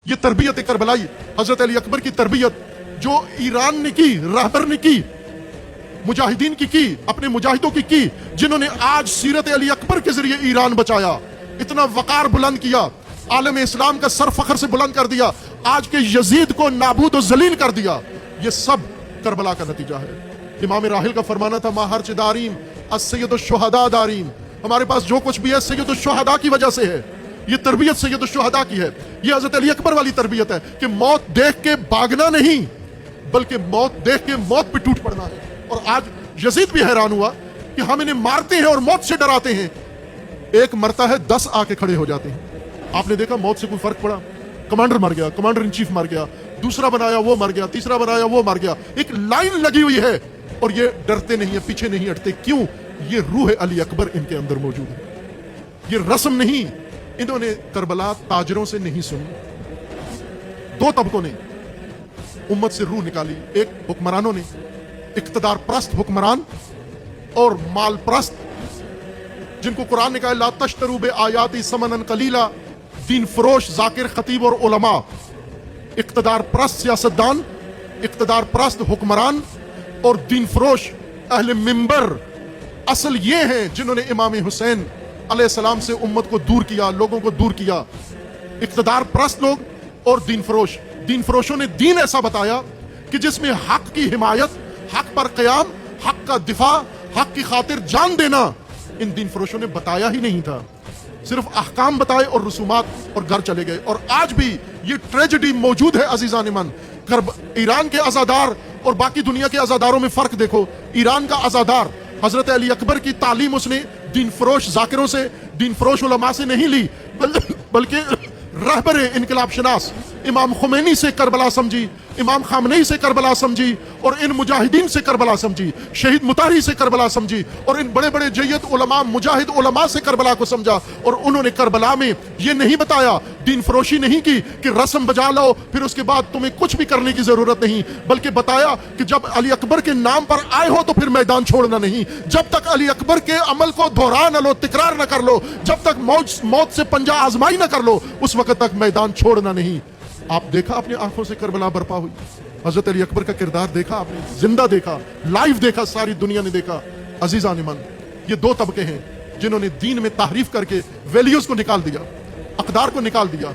یہ تربیت کربلائی حضرت علی اکبر کی تربیت جو ایران نے کی، رہبر نے کی، مجاہدین کی، اپنے مجاہدوں کی، جنہوں نے آج سیرت علی اکبر کے ذریعے ایران بچایا، اتنا وقار بلند کیا، عالم اسلام کا سر فخر سے بلند کر دیا، آج کے یزید کو نابود و ذلیل کر دیا۔ یہ سب کربلا کا نتیجہ ہے۔ امام راحل کا فرمانا تھا ماہر داریم السید الشہداء داریم، ہمارے پاس جو کچھ بھی ہے سید الشہداء کی وجہ سے ہے۔ یہ تربیت سید الشہداء کی ہے، یہ حضرت علی اکبر والی تربیت ہے کہ موت دیکھ کے بھاگنا نہیں بلکہ موت دیکھ کے موت پہ ٹوٹ پڑنا ہے۔ اور آج یزید بھی حیران ہوا کہ ہم انہیں مارتے ہیں اور موت سے ڈراتے ہیں، ایک مرتا ہے 10 آ کے کھڑے ہو جاتے ہیں۔ آپ نے دیکھا موت سے کوئی فرق پڑا؟ کمانڈر مر گیا، کمانڈر ان چیف مر گیا، دوسرا بنایا وہ مر گیا، تیسرا بنایا وہ مر گیا، ایک لائن لگی ہوئی ہے اور یہ ڈرتے نہیں ہیں، پیچھے نہیں ہٹتے۔ کیوں؟ یہ روح علی اکبر ان کے اندر موجود ہے، یہ رسم نہیں۔ انہوں نے کربلا تاجروں سے نہیں سنی، دو طبقوں نے امت سے روح نکالی، ایک حکمرانوں نے، اقتدار پرست حکمران اور مال پرست، جن کو قرآن نے کہا لا تشتروا بآیاتی ثمنا قلیلا، دین فروش ذاکر خطیب اور علماء، اقتدار پرست سیاستدان، اقتدار پرست حکمران اور دین فروش اہل منبر اصل یہ ہیں جنہوں نے امام حسین علیہ السلام سے امت کو دور کیا، لوگوں کو دور کیا۔ اقتدار پرست لوگ اور دین فروش، دین فروشوں نے دین ایسا بتایا کہ جس میں حق کی حمایت، حق پر قیام، حق کا دفاع، حق کی خاطر جان دینا ان دین فروشوں نے بتایا ہی نہیں تھا، صرف احکام بتائے اور رسومات اور گھر چلے گئے۔ اور آج بھی یہ ٹریجڈی موجود ہے عزیزان من۔ ایران کے عزادار اور باقی دنیا کے عزاداروں میں فرق دیکھو۔ ایران کا عزادار حضرت علی اکبر کی تعلیم اس نے دین فروش ذاکروں سے، دین فروش علماء سے نہیں لی، بلکہ رہبر انقلاب شناس امام خمینی سے کربلا سمجھی، امام خامنئی سے کربلا سمجھی، اور ان مجاہدین سے کربلا سمجھی، شہید مطہری سے کربلا سمجھی، اور ان بڑے بڑے جید علماء، مجاہد علماء سے کربلا کو سمجھا۔ اور انہوں نے کربلا میں یہ نہیں بتایا، دین فروشی نہیں کی کہ رسم بجا لاؤ پھر اس کے بعد تمہیں کچھ بھی کرنے کی ضرورت نہیں، بلکہ بتایا کہ جب علی اکبر کے نام پر آئے ہو تو پھر میدان چھوڑنا نہیں، جب تک علی اکبر کے عمل کو دہرا نہ لو، تکرار نہ کر لو، جب تک موت سے پنجہ آزمائی نہ کر لو، اس وقت تک میدان چھوڑنا نہیں۔ آپ دیکھا اپنی آنکھوں سے کربلا برپا ہوئی، حضرت علی اکبر کا کردار دیکھا آپ نے، زندہ دیکھا، لائیو دیکھا، ساری دنیا نے دیکھا۔ عزیزان من، یہ دو طبقے ہیں جنہوں نے دین میں تحریف کر کے ویلیوز کو نکال دیا، اقدار کو نکال دیا۔